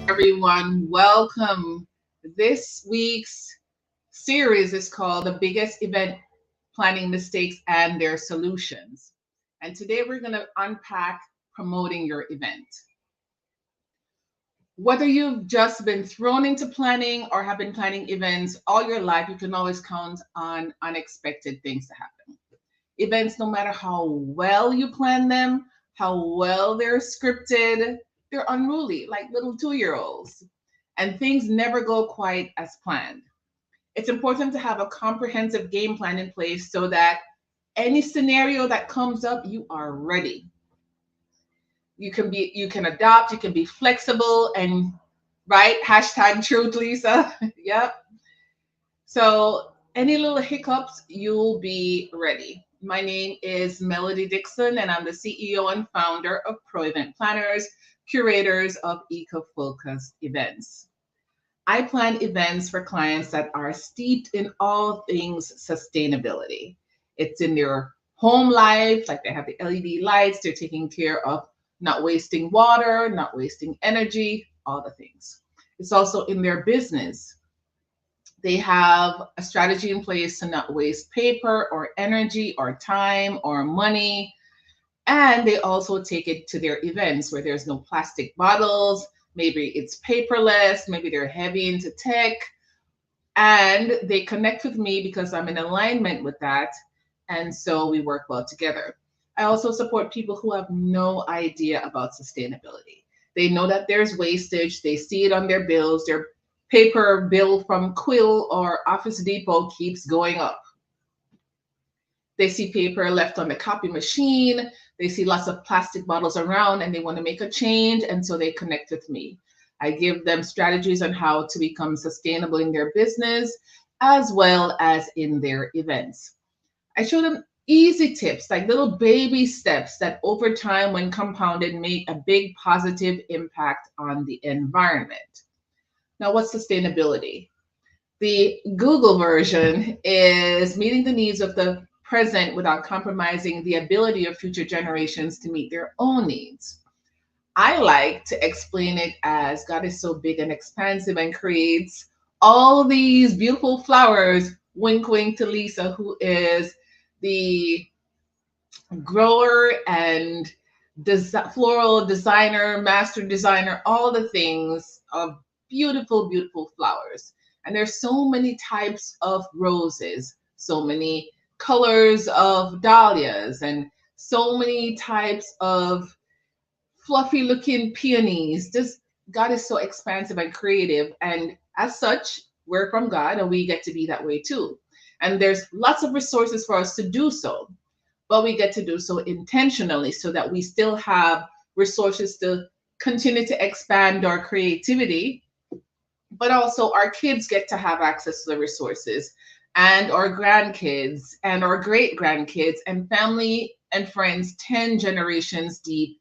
everyone. Welcome. This week's series is called The Biggest Event Planning Mistakes and Their Solutions. And today we're going to unpack promoting your event. Whether you've just been thrown into planning or have been planning events all your life, you can always count on unexpected things to happen. Events, no matter how well you plan them, how well they're scripted, they're unruly, like little 2-year-olds, and things never go quite as planned. It's important to have a comprehensive game plan in place so that any scenario that comes up, you are ready. You can adopt, you can be flexible, and right, hashtag truth, Lisa. Yep. So any little hiccups, you'll be ready. My name is Melody Dixon, and I'm the CEO and founder of Pro Event Planners, curators of eco-focused events. I plan events for clients that are steeped in all things sustainability. It's in their home life, like they have the LED lights, they're taking care of not wasting water, not wasting energy, all the things. It's also in their business. They have a strategy in place to not waste paper or energy or time or money. And they also take it to their events where there's no plastic bottles. Maybe it's paperless. Maybe they're heavy into tech. And they connect with me because I'm in alignment with that. And so we work well together. I also support people who have no idea about sustainability. They know that there's wastage, they see it on their bills, their paper bill from Quill or Office Depot keeps going up. They see paper left on the copy machine, they see lots of plastic bottles around, and they want to make a change, and so they connect with me. I give them strategies on how to become sustainable in their business as well as in their events. I show them easy tips, like little baby steps that over time, when compounded, make a big positive impact on the environment. Now, what's sustainability? The Google version is meeting the needs of the present without compromising the ability of future generations to meet their own needs. I like to explain it as God is so big and expansive and creates all these beautiful flowers. Wink, wink to Lisa, who is the grower and floral designer, master designer, all the things of beautiful, beautiful flowers. And there's so many types of roses, so many colors of dahlias, and so many types of fluffy looking peonies. Just God is so expansive and creative. And as such, we're from God and we get to be that way too. And there's lots of resources for us to do so, but we get to do so intentionally so that we still have resources to continue to expand our creativity, but also our kids get to have access to the resources, and our grandkids and our great grandkids and family and friends 10 generations deep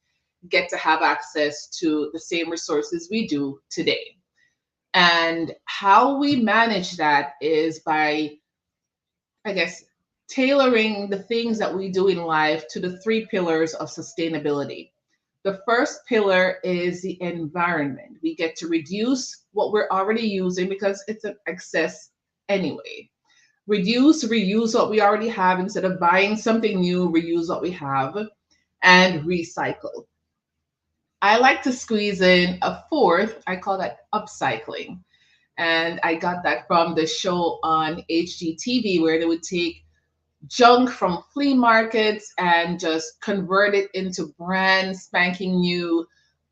get to have access to the same resources we do today. And how we manage that is by, I guess, tailoring the things that we do in life to the three pillars of sustainability. The first pillar is the environment. We get to reduce what we're already using because it's an excess anyway. Reduce, reuse what we already have instead of buying something new, reuse what we have, and recycle. I like to squeeze in a fourth, I call that upcycling. And I got that from the show on HGTV where they would take junk from flea markets and just convert it into brand spanking new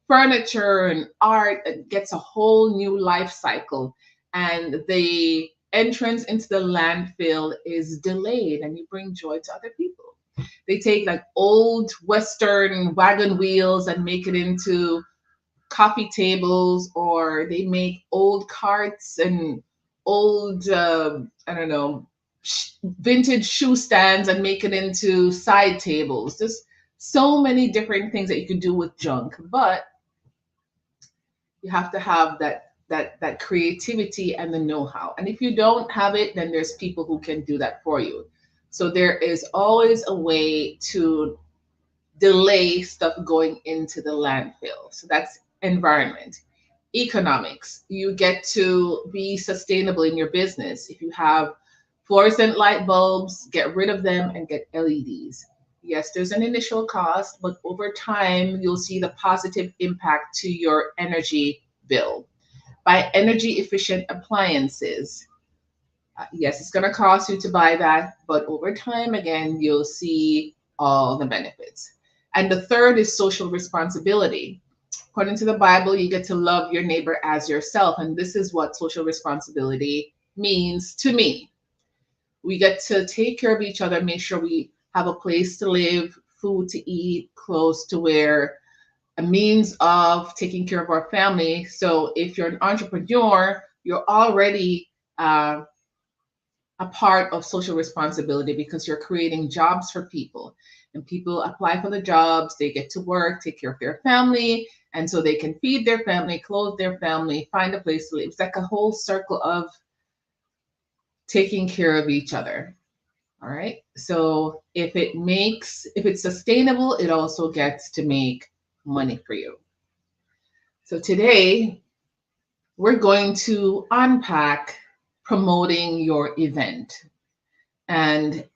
furniture and art. It gets a whole new life cycle. And the entrance into the landfill is delayed, and you bring joy to other people. They take like old Western wagon wheels and make it into coffee tables, or they make old carts and old, I don't know, vintage shoe stands and make it into side tables. There's so many different things that you can do with junk, but you have to have that creativity and the know-how. And if you don't have it, then there's people who can do that for you. So there is always a way to delay stuff going into the landfill. So that's environment. Economics. You get to be sustainable in your business. If you have fluorescent light bulbs, get rid of them and get LEDs. Yes, there's an initial cost, but over time, you'll see the positive impact to your energy bill. Buy energy efficient appliances. Yes, it's going to cost you to buy that, but over time, again, you'll see all the benefits. And the third is social responsibility. According to the Bible, you get to love your neighbor as yourself. And this is what social responsibility means to me. We get to take care of each other, make sure we have a place to live, food to eat, clothes to wear, a means of taking care of our family. So if you're an entrepreneur, you're already a part of social responsibility because you're creating jobs for people. And people apply for the jobs, they get to work, take care of their family, and so they can feed their family, clothe their family, find a place to live. It's like a whole circle of taking care of each other. All right. So if it's sustainable, it also gets to make money for you. So today we're going to unpack promoting your event. And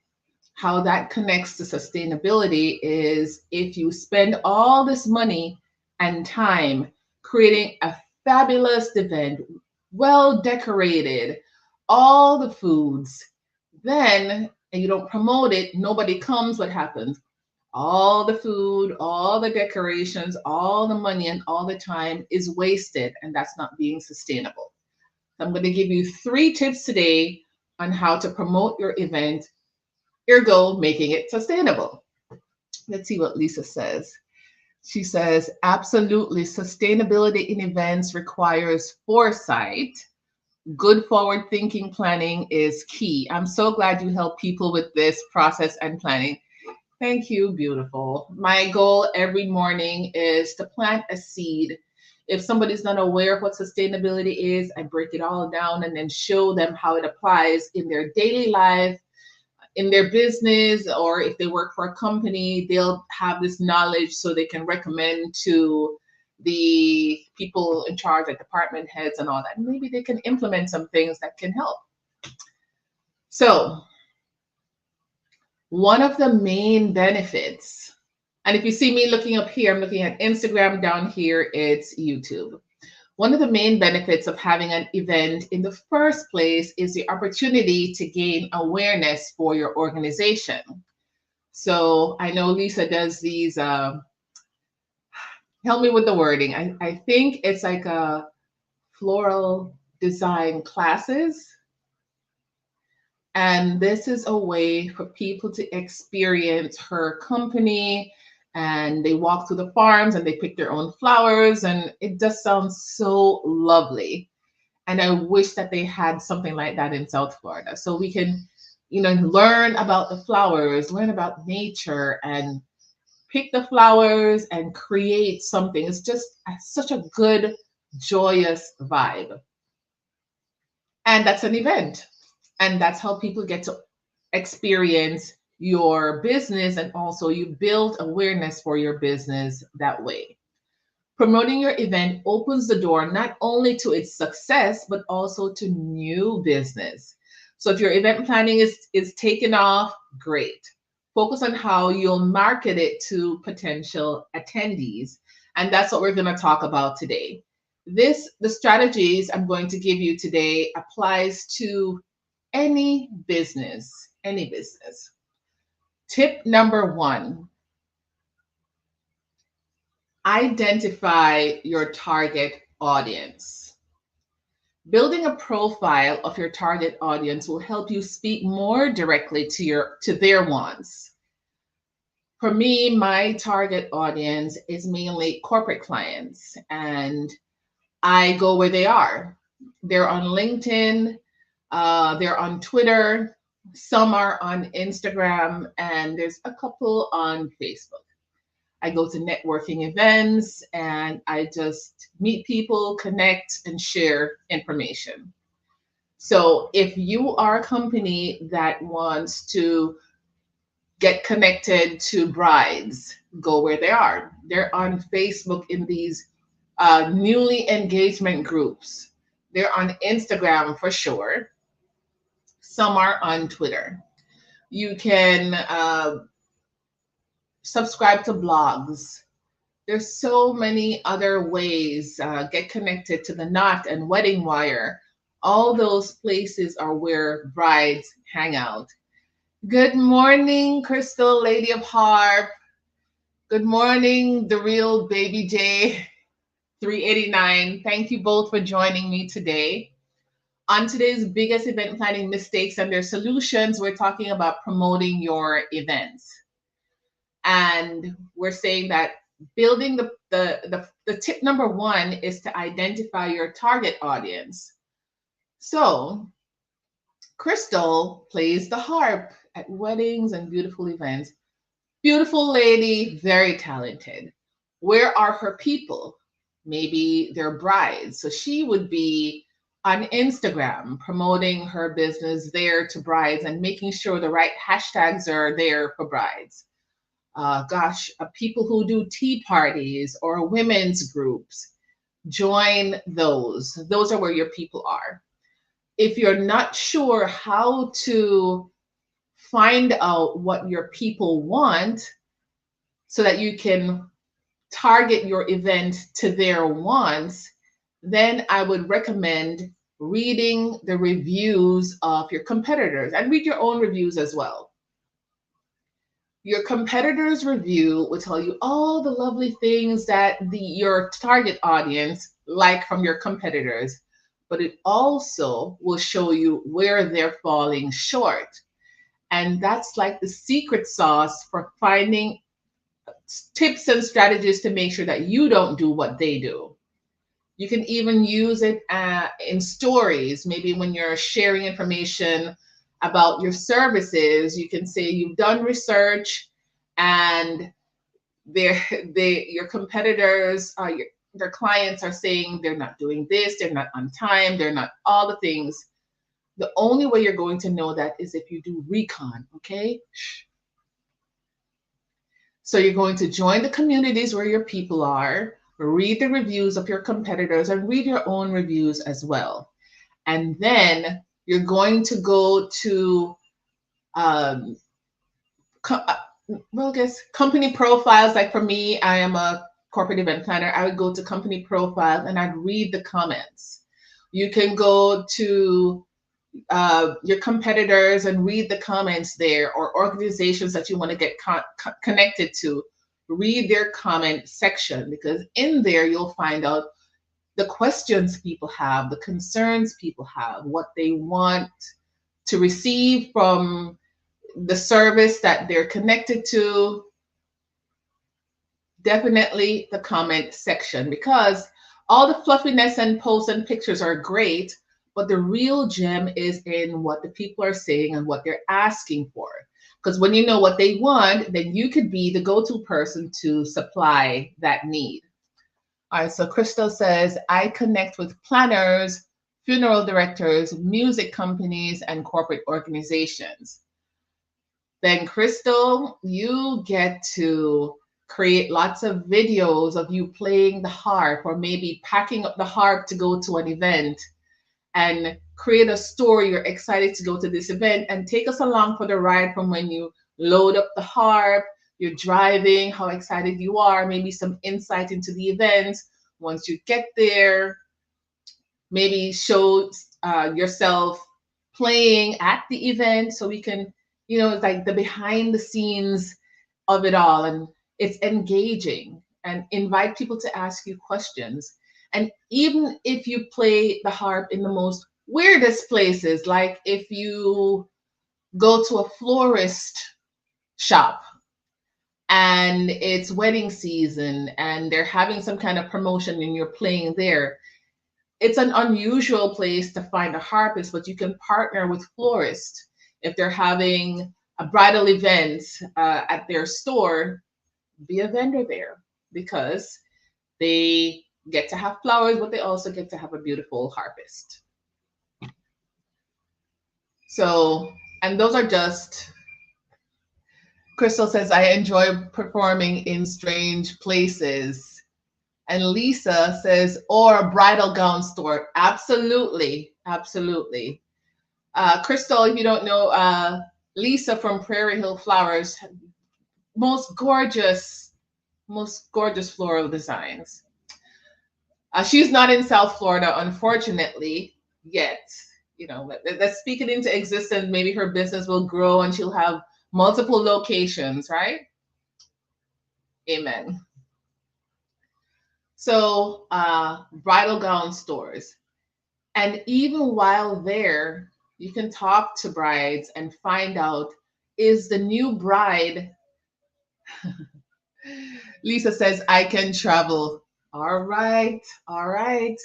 how that connects to sustainability is if you spend all this money and time creating a fabulous event, well decorated, all the foods, then and you don't promote it, nobody comes, what happens? All the food, all the decorations, all the money, and all the time is wasted, and that's not being sustainable. So I'm going to give you 3 tips today on how to promote your event, ergo making it sustainable. Let's see what Lisa says. She says, absolutely, sustainability in events requires foresight. Good forward thinking planning is key. I'm so glad you help people with this process and planning. Thank you, beautiful. My goal every morning is to plant a seed. If somebody's not aware of what sustainability is, I break it all down and then show them how it applies in their daily life, in their business, or if they work for a company, they'll have this knowledge so they can recommend to the people in charge, like department heads and all that. Maybe they can implement some things that can help. So, one of the main benefits, and if you see me looking up here, I'm looking at Instagram, down here, it's YouTube. One of the main benefits of having an event in the first place is the opportunity to gain awareness for your organization. So I know Lisa does these, help me with the wording. I think it's like a floral design classes. And this is a way for people to experience her company, and they walk through the farms and they pick their own flowers, and it just sounds so lovely. And I wish that they had something like that in South Florida so we can, learn about the flowers, learn about nature, and pick the flowers and create something. It's just such a good, joyous vibe. And that's an event. And that's how people get to experience your business, and also you build awareness for your business that way. Promoting your event opens the door not only to its success, but also to new business. So if your event planning is taken off, great. Focus on how you'll market it to potential attendees. And that's what we're going to talk about today. The strategies I'm going to give you today applies to any business, any business. Tip number 1, identify your target audience. Building a profile of your target audience will help you speak more directly to their wants. For me, my target audience is mainly corporate clients, and I go where they are. They're on LinkedIn, they're on Twitter, some are on Instagram, and there's a couple on Facebook. I go to networking events and I just meet people, connect, and share information. So if you are a company that wants to get connected to brides, go where they are. They're on Facebook in these newly engagement groups. They're on Instagram for sure. Some are on Twitter. You can subscribe to blogs. There's so many other ways. Get connected to the Knot and Wedding Wire. All those places are where brides hang out. Good morning, Crystal, Lady of Harp. Good morning, the real Baby J 389. Thank you both for joining me today. On today's biggest event planning mistakes and their solutions, we're talking about promoting your events. And we're saying that building the tip number one is to identify your target audience. So, Crystal plays the harp at weddings and beautiful events. Beautiful lady, very talented. Where are her people? Maybe they're brides. So she would be on Instagram promoting her business there to brides and making sure the right hashtags are there for brides. People who do tea parties or women's groups, join those. Those are where your people are. If you're not sure how to find out what your people want so that you can target your event to their wants, then I would recommend reading the reviews of your competitors and read your own reviews as well. Your competitor's review will tell you all the lovely things that your target audience like from your competitors, but it also will show you where they're falling short. And that's like the secret sauce for finding tips and strategies to make sure that you don't do what they do. You can even use it in stories. Maybe when you're sharing information about your services, you can say you've done research and your competitors, their clients are saying they're not doing this, they're not on time, they're not all the things. The only way you're going to know that is if you do recon, okay? So you're going to join the communities where your people are, read the reviews of your competitors, and read your own reviews as well. And then you're going to go to, um, I guess company profiles. Like for me, I am a corporate event planner. I would go to company profiles and I'd read the comments. You can go to your competitors and read the comments there, or organizations that you want to get connected to. Read their comment section, because in there you'll find out the questions people have, the concerns people have, what they want to receive from the service that they're connected to. Definitely the comment section, because all the fluffiness and posts and pictures are great, but the real gem is in what the people are saying and what they're asking for. Because when you know what they want, then you could be the go-to person to supply that need. All right, so Crystal says, I connect with planners, funeral directors, music companies, and corporate organizations. Then Crystal, you get to create lots of videos of you playing the harp, or maybe packing up the harp to go to an event, and create a story. You're excited to go to this event, and take us along for the ride from when you load up the harp, you're driving, how excited you are, maybe some insight into the event. Once you get there, maybe show yourself playing at the event so we can, it's like the behind the scenes of it all. And it's engaging, and invite people to ask you questions. And even if you play the harp in the most weirdest places, like if you go to a florist shop and it's wedding season and they're having some kind of promotion and you're playing there, it's an unusual place to find a harpist, but you can partner with florists. If they're having a bridal event at their store, be a vendor there, because they get to have flowers, but they also get to have a beautiful harpist. So, and those are just, Crystal says, I enjoy performing in strange places. And Lisa says, or a bridal gown store. Absolutely. Absolutely. Crystal, if you don't know, Lisa from Prairie Hill Flowers, most gorgeous, most gorgeous floral designs. She's not in South Florida, unfortunately, yet. You know, let's speak it into existence. Maybe her business will grow and she'll have multiple locations, right? Amen. So, bridal gown stores. And even while there, you can talk to brides and find out, is the new bride, Lisa says, I can travel. All right, all right.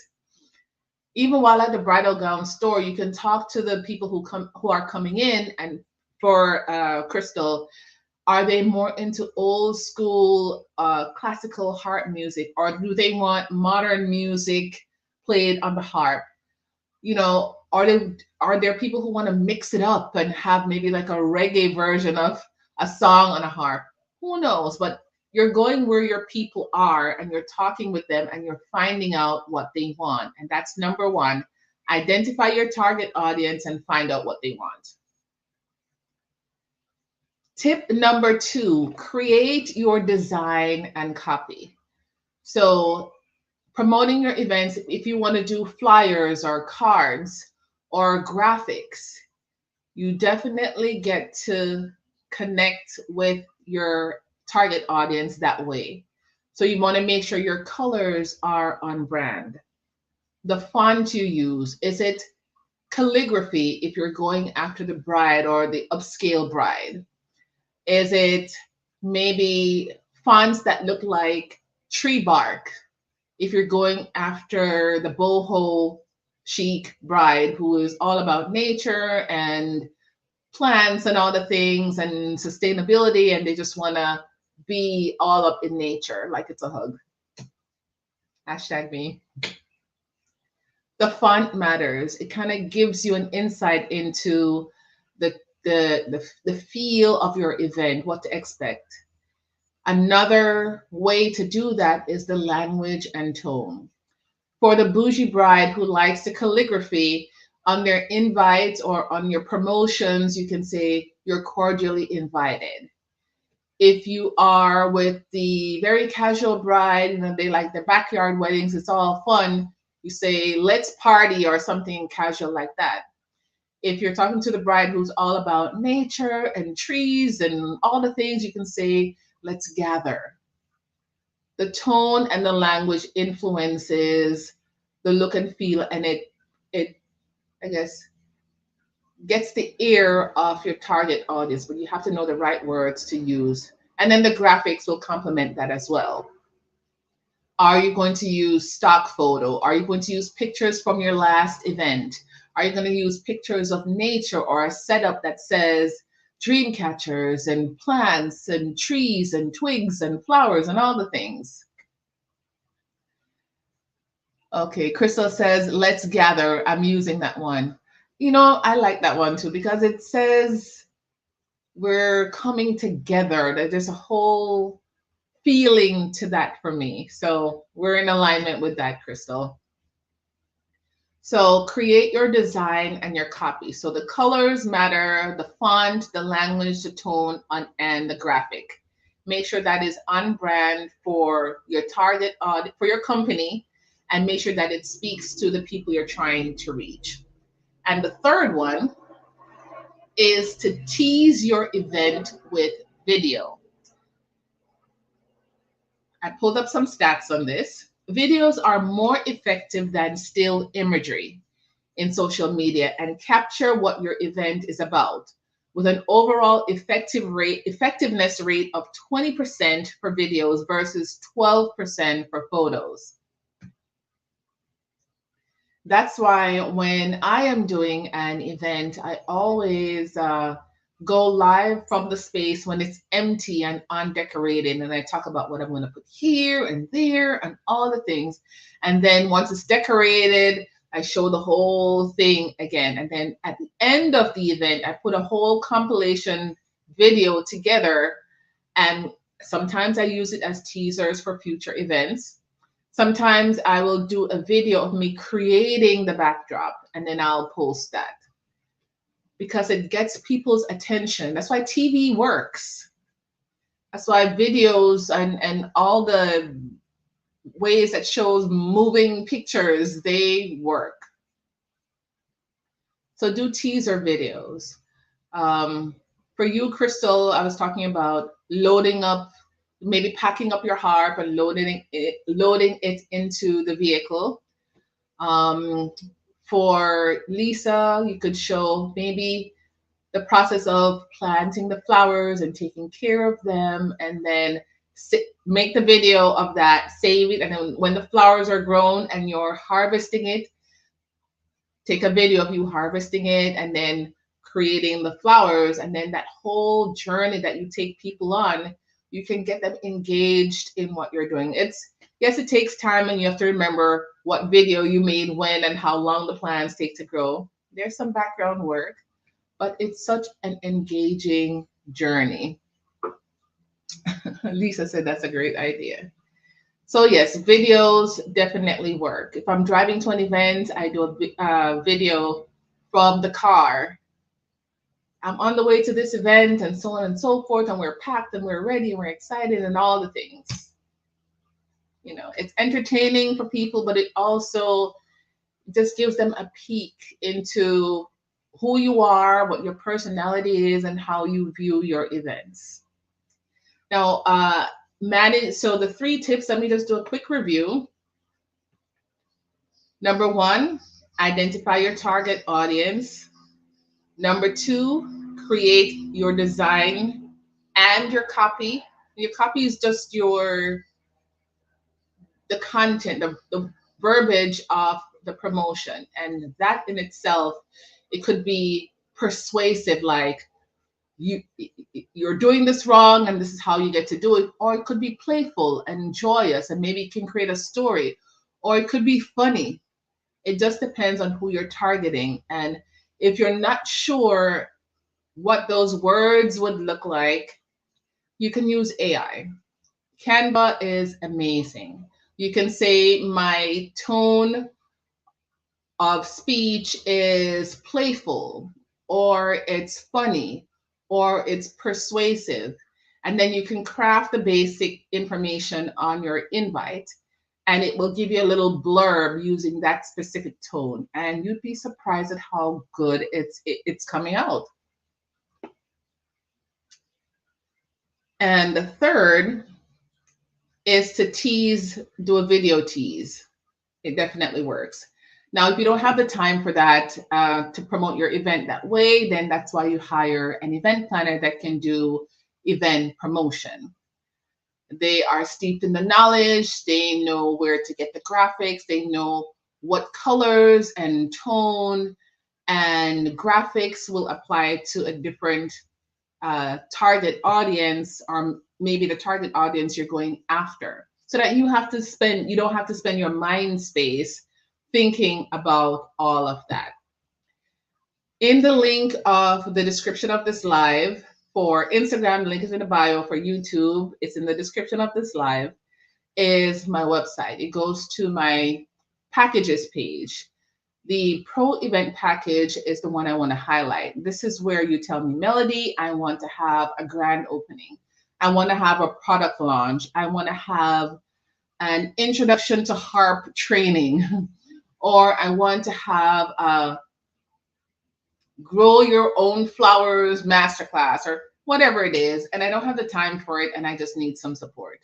Even while at the bridal gown store, you can talk to the people who are coming in. And for Crystal, are they more into old school classical harp music, or do they want modern music played on the harp? You know, are there people who want to mix it up and have maybe like a reggae version of a song on a harp? Who knows? But you're going where your people are and you're talking with them and you're finding out what they want. And that's number one. Identify your target audience and find out what they want. Tip number two, create your design and copy. So promoting your events, if you want to do flyers or cards or graphics, you definitely get to connect with your target audience that way. So you want to make sure your colors are on brand. The font you use, is it calligraphy if you're going after the bride or the upscale bride? Is it maybe fonts that look like tree bark if you're going after the boho chic bride who is all about nature and plants and all the things and sustainability, and they just want to be all up in nature like it's a hug? Hashtag me. The font matters. It kind of gives you an insight into the feel of your event, what to expect. Another way to do that is the language and tone. For the bougie bride who likes the calligraphy, on their invites or on your promotions, you can say you're cordially invited. If you are with the very casual bride, you know, they like the backyard weddings, it's all fun, you say, let's party or something casual like that. If you're talking to the bride who's all about nature and trees and all the things, you can say, let's gather. The tone and the language influences the look and feel, and it I guess gets the ear of your target audience, but you have to know the right words to use. And then the graphics will complement that as well. Are you going to use stock photo? Are you going to use pictures from your last event? Are you going to use pictures of nature or a setup that says dream catchers and plants and trees and twigs and flowers and all the things? Okay, Crystal says, let's gather. I'm using that one. You know, I like that one too because it says we're coming together. There's a whole feeling to that for me. So we're in alignment with that, Crystal. So create your design and your copy. So the colors matter, the font, the language, the tone, and the graphic. Make sure that is on brand for your target for your company, and make sure that it speaks to the people you're trying to reach. And the third one is to tease your event with video. I pulled up some stats on this. Videos are more effective than still imagery in social media and capture what your event is about, with an overall effectiveness rate of 20% for videos versus 12% for photos. That's why when I am doing an event, I always go live from the space when it's empty and undecorated. And I talk about what I'm going to put here and there and all the things. And then once it's decorated, I show the whole thing again. And then at the end of the event, I put a whole compilation video together. And sometimes I use it as teasers for future events. Sometimes I will do a video of me creating the backdrop and then I'll post that because it gets people's attention. That's why TV works. That's why videos and all the ways that shows moving pictures, they work. So do teaser videos. For you, Crystal, I was talking about loading up, maybe packing up your harp and loading it into the vehicle. Um, for Lisa, you could show maybe the process of planting the flowers and taking care of them, and then make the video of that, save it, and then when the flowers are grown and you're harvesting it, take a video of you harvesting it and then creating the flowers, and then that whole journey that you take people on, you can get them engaged in what you're doing. It's yes, it takes time and you have to remember what video you made when and how long the plants take to grow. There's some background work, but it's such an engaging journey. Lisa said that's a great idea. So yes, videos definitely work. If I'm driving to an event, I do a video from the car. I'm on the way to this event and so on and so forth, and we're packed and we're ready and we're excited and all the things. You know, it's entertaining for people, but it also just gives them a peek into who you are, what your personality is, and how you view your events. Now, manage. So the 3 tips. Let me just do a quick review. Number 1, identify your target audience. Number 2, create your design and your copy. Your copy is just the content, the verbiage of the promotion, and that in itself, it could be persuasive, like you're doing this wrong and this is how you get to do it, or it could be playful and joyous and maybe it can create a story, or it could be funny. It just depends on who you're targeting. And if you're not sure what those words would look like, you can use AI. Canva is amazing. You can say my tone of speech is playful, or it's funny, or it's persuasive. And then you can craft the basic information on your invite, and it will give you a little blurb using that specific tone. And you'd be surprised at how good it's coming out. And the third is to tease, do a video tease. It definitely works. Now, if you don't have the time for that to promote your event that way, then that's why you hire an event planner that can do event promotion. They are steeped in the knowledge. They know where to get the graphics. They know what colors and tone and graphics will apply to a different target audience, or maybe the target audience you're going after, so that you don't have to spend your mind space thinking about all of that. In the link of the description of this live for Instagram, the link is in the bio. For YouTube, it's in the description of this live, is my website. It goes to my packages page. The pro event package is the one I want to highlight. This is where you tell me, Melody, I want to have a grand opening. I want to have a product launch. I want to have an introduction to harp training, or I want to have a grow your own flowers masterclass, or whatever it is. And I don't have the time for it, and I just need some support.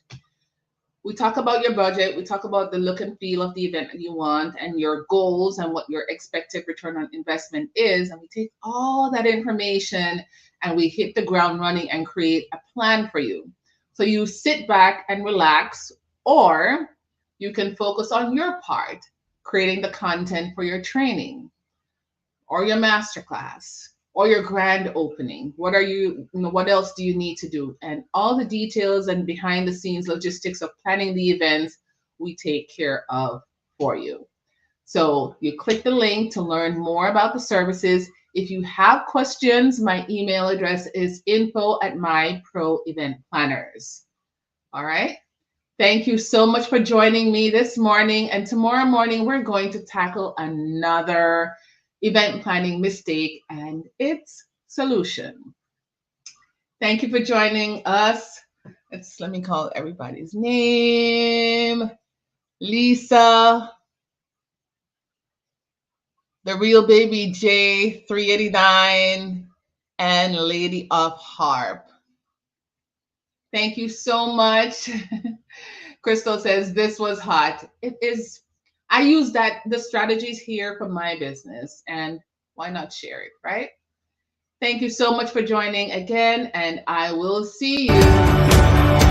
We talk about your budget. We talk about the look and feel of the event that you want and your goals and what your expected return on investment is. And we take all that information and we hit the ground running and create a plan for you. So you sit back and relax, or you can focus on your part, creating the content for your training or your masterclass or your grand opening. What else do you need to do? And all the details and behind the scenes logistics of planning the events, we take care of for you. So you click the link to learn more about the services. If you have questions, my email address is info@myproeventplanners. All right. Thank you so much for joining me this morning. And tomorrow morning, we're going to tackle another event planning mistake and its solution. Thank you for joining us. Let me call everybody's name. Lisa, the real baby J 389, and Lady of Harp. Thank you so much. Crystal says this was hot. It is. I use the strategies here for my business, and why not share it, right? Thank you so much for joining again, and I will see you